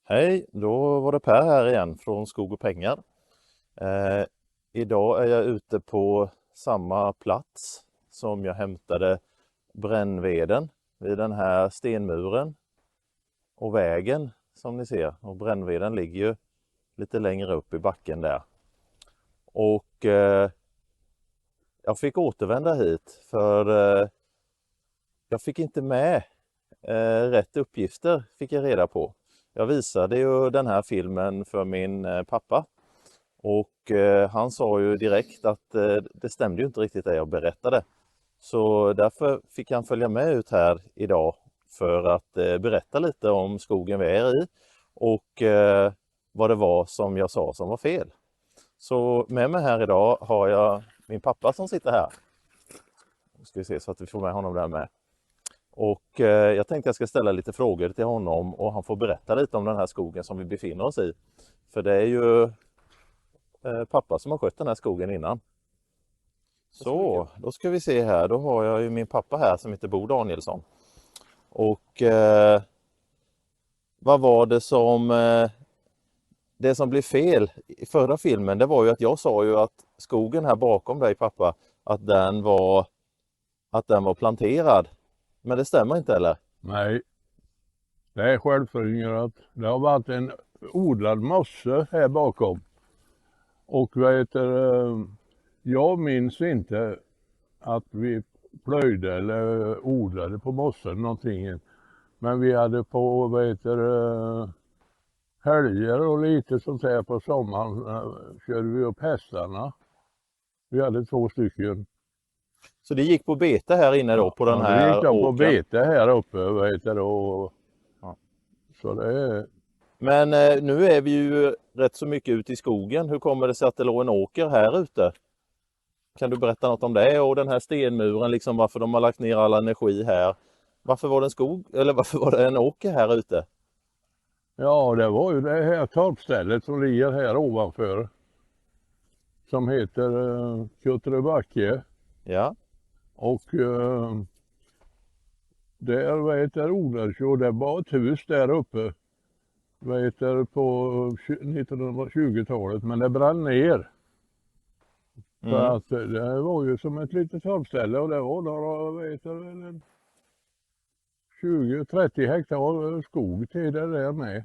Hej, då var det Per här igen från Skog och Pengar. Idag är jag ute på samma plats som jag hämtade brännveden vid den här stenmuren och vägen som ni ser. Och brännveden ligger ju lite längre upp i backen där. Och jag fick återvända hit för jag fick inte med rätt uppgifter fick jag reda på. Jag visade ju den här filmen för min pappa och han sa ju direkt att det stämde ju inte riktigt det jag berättade. Så därför fick han följa med ut här idag för att berätta lite om skogen vi är i och vad det var som jag sa som var fel. Så med mig här idag har jag min pappa som sitter här. Nu ska vi se så att vi får med honom där med. Och jag tänkte jag ska ställa lite frågor till honom och han får berätta lite om den här skogen som vi befinner oss i. För det är ju pappa som har skött den här skogen innan. Så, då ska vi se här. Då har jag ju min pappa här som heter Bo Danielsson. Och vad var det som blev fel i förra filmen? Det var ju att jag sa ju att skogen här bakom dig pappa, att den var planterad. Men det stämmer inte eller? Nej, det är självföryngrat. Det har varit en odlad mosse här bakom. Och jag minns inte att vi plöjde eller odlade på mossen någonting. Men vi hade på helger och lite sånt här på sommaren körde vi upp hästarna. Vi hade 2 stycken. Så det gick på bete här inne då på den här det gick åkern? på bete här uppe Ja. Så det är... Men nu är vi ju rätt så mycket ute i skogen. Hur kommer det sig att det låg en åker här ute? Kan du berätta något om det och den här stenmuren, liksom varför de har lagt ner all energi här? Varför var det en skog eller varför var det en åker här ute? Ja, det var ju det här torpstället som ligger här ovanför. Som heter Kuttrebacke. Ja. Och där odlades ju, det var ett hus där uppe. På 1920-talet, men det brann ner. För att det var ju som ett litet torpställe och det var några 20-30 hektar skog till det där med.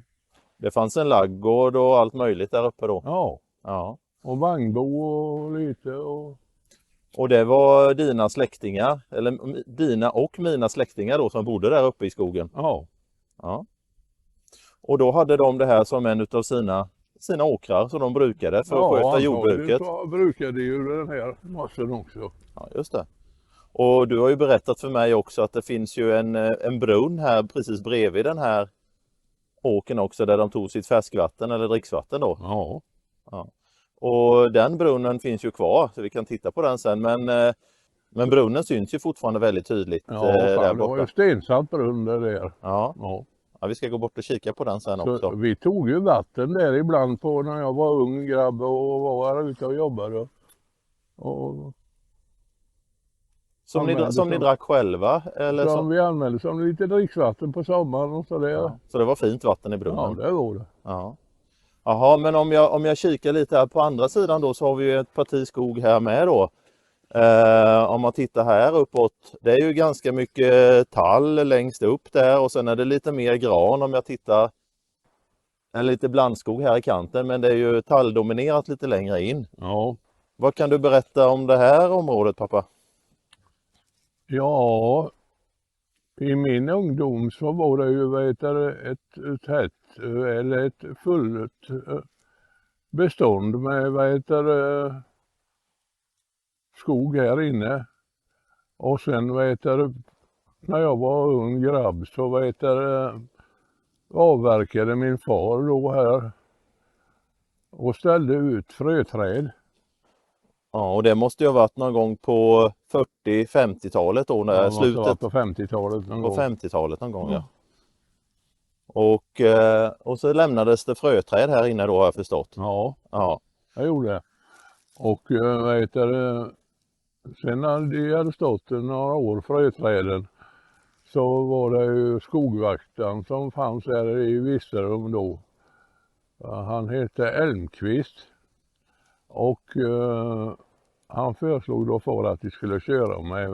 Det fanns en laggård och allt möjligt där uppe då? Ja. Och vagnbo och lite och... Och det var dina släktingar, eller dina och mina släktingar då som bodde där uppe i skogen? Ja. Och då hade de det här som en utav sina åkrar som de brukade för att sköta jordbruket? Ja, brukade ju den här mossen också. Ja, just det. Och du har ju berättat för mig också att det finns ju en brunn här precis bredvid den här åken också där de tog sitt färskvatten eller dricksvatten då. Ja. Och den brunnen finns ju kvar så vi kan titta på den sen, men brunnen syns ju fortfarande väldigt tydligt där borta. Det var ju stensatt brunn där. Ja, vi ska gå bort och kika på den sen så också. Vi tog ju vatten där ibland på när jag var ung grabb och var här ute och jobbade. Som ni drack själva? Eller som vi använde som lite dricksvatten på sommaren och sådär. Ja. Så det var fint vatten i brunnen? Ja, det var det. Ja. Jaha, men om jag kikar lite här på andra sidan då så har vi ju ett parti skog här med då. Om man tittar här uppåt, det är ju ganska mycket tall längst upp där och sen är det lite mer gran om jag tittar. En lite blandskog här i kanten, men det är ju talldominerat lite längre in. Ja. Vad kan du berätta om det här området pappa? Ja, i min ungdom så var det ju ett fullt bestånd med skog här inne. Och sen när jag var ung grabb så avverkade min far då här och ställde ut fröträd. Ja, och det måste ju ha varit någon gång på 40-50-talet då, när slutet på 50-talet någon gång. På 50-talet någon gång, ja. Och så lämnades det fröträd här inne då har jag förstått. Ja. Jag gjorde det. Och sen när de hade stått några år fröträden så var det ju skogvaktaren som fanns här i Virserum då. Han hette Elmqvist och han föreslog då för att vi skulle köra med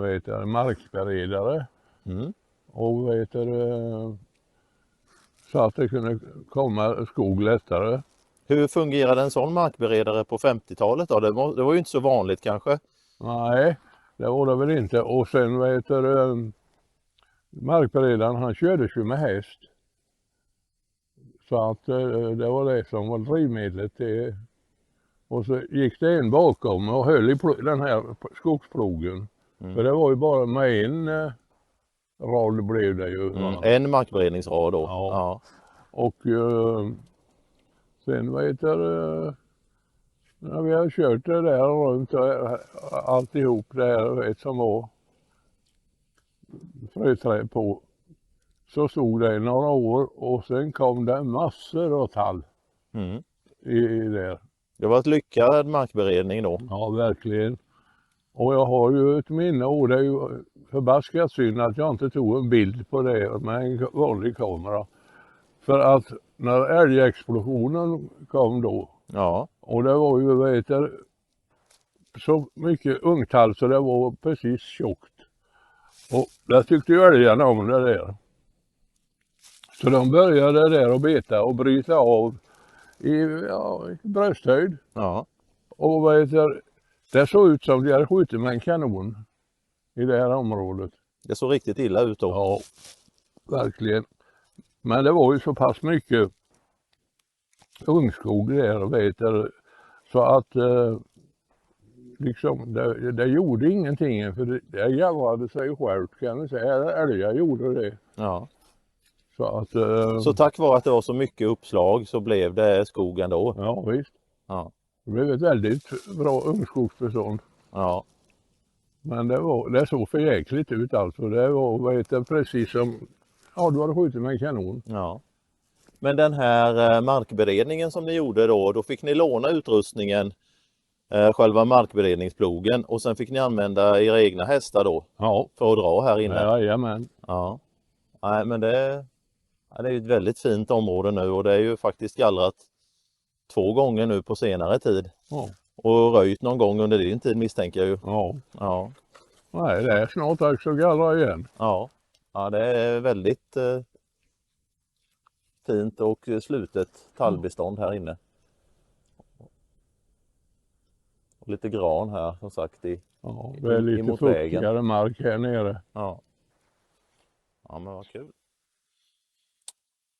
markberedare Mm. och så att det kunde komma skog lättare. Hur fungerade en sån markberedare på 50-talet då? Det var ju inte så vanligt kanske. Nej, det var det väl inte. Och sen markberedaren, han kördes ju med häst. Så att det var det som var drivmedlet. Och så gick det en bakom och höll i den här skogsplogen. För det var ju bara med en rad blev det ju. En markberedningsrad då. Ja. Ja. Och sen när vi har kört det där runt alltihop det här som var fröträd på, så stod det i några år och sen kom det massor av tall i där. Det var ett lyckad markberedning då. Ja, verkligen. Och jag har ju ett minne, och det är ju förbaskat synd att jag inte tog en bild på det med en vanlig kamera. För att när älgexplosionen kom då, Ja. och det var ju så mycket ungtall så det var precis tjockt. Och där tyckte ju älgarna om det där. Så de började där och beta och bryta av i brösthöjd. Ja. Och det såg ut som de hade skjutit med en kanon i det här området. Det såg riktigt illa ut då. Ja, verkligen. Men det var ju så pass mycket ungskog där, så att liksom det gjorde ingenting, för det gallrade sig självt, kan man säga. Älgar gjorde det. Ja. Så tack vare att det var så mycket uppslag så blev det skogen då. Ja, visst. Ja. Det blev ett väldigt bra ungskogsbestånd. Ja. Men det såg för jäkligt ut alltså. Det var precis som, du hade skjutit med en kanon. Ja. Men den här markberedningen som ni gjorde då fick ni låna utrustningen, själva markberedningsplogen, och sen fick ni använda era egna hästar då för att dra här inne. Jajamän. Ja. Nej, men det är ju ett väldigt fint område nu, och det är ju faktiskt gallrat 2 gånger nu på senare tid. Ja. Och röjt någon gång under din tid, misstänker jag ju. Ja. Ja. Nej, det är snart dags att gallra igen. Ja. Ja, det är väldigt fint och slutet tallbestånd här inne. Och lite gran här som sagt det är lite fuktigare mark här nere. Ja. Ja, men vad kul.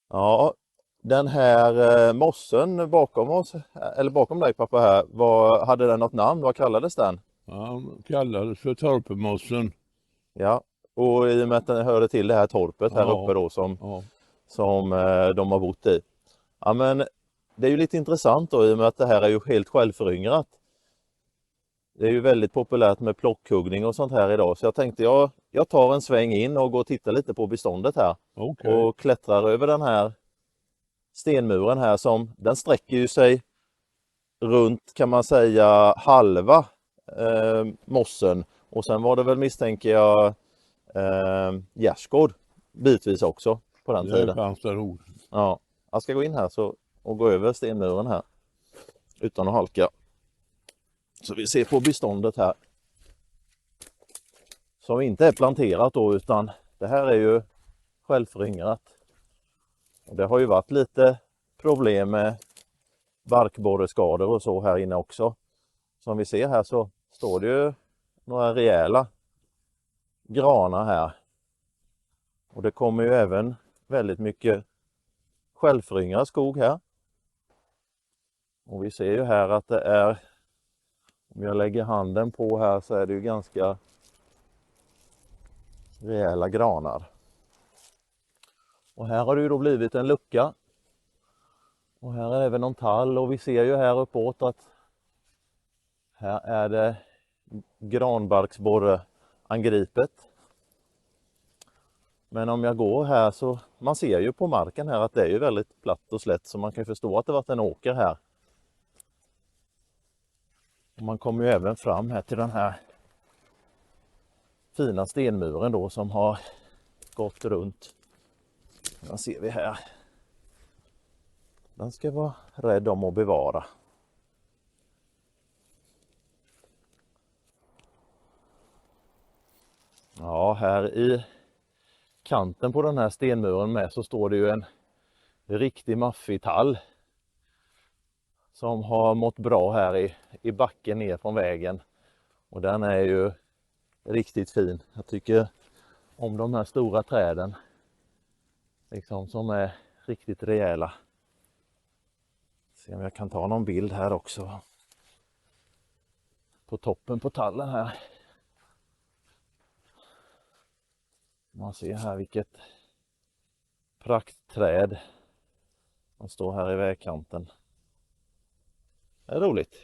Ja, den här mossen bakom oss, eller bakom dig pappa här, hade den något namn? Vad kallades den? Ja, kallades för torpemossen. Ja, och i och med att den hörde till det här torpet här uppe då som de har bott i. Ja, men det är ju lite intressant då, i och med att det här är ju helt självföryngrat. Det är ju väldigt populärt med plockhuggning och sånt här idag, så jag tänkte jag tar en sväng in och går och tittar lite på beståndet här. Okay. Och klättrar över den här stenmuren här, den sträcker ju sig runt, kan man säga, halva mossen, och sen var det väl, misstänker jag, gärdsgård bitvis också på den tiden. Det fanns det nog. Ja, jag ska gå in här och gå över stenmuren här utan att halka. Så vi ser på beståndet här, som inte är planterat då, utan det här är ju självföryngrat. Och det har ju varit lite problem med barkborreskador och så här inne också. Som vi ser här så står det ju några rejäla granar här. Och det kommer ju även väldigt mycket självföryngrad skog här. Och vi ser ju här att det är, om jag lägger handen på här, så är det ju ganska rejäla granar. Och här har det ju då blivit en lucka. Och här är även någon tall, och vi ser ju här uppåt att här är det granbarksborreangripet. Men om jag går här så man ser ju på marken här att det är ju väldigt platt och slätt, så man kan förstå att det varit en åker här. Och man kommer ju även fram här till den här fina stenmuren då som har gått runt. Vad ser vi här? Den ska jag vara rädd om att bevara. Ja, här i kanten på den här stenmuren med så står det ju en riktig maffig tall som har mått bra här i backen ner från vägen. Och den är ju riktigt fin. Jag tycker om de här stora träden liksom, som är riktigt rejäla. Se om jag kan ta någon bild här också. På toppen på tallen här. Man ser här vilket praktträd som står här i vägkanten. Det är roligt.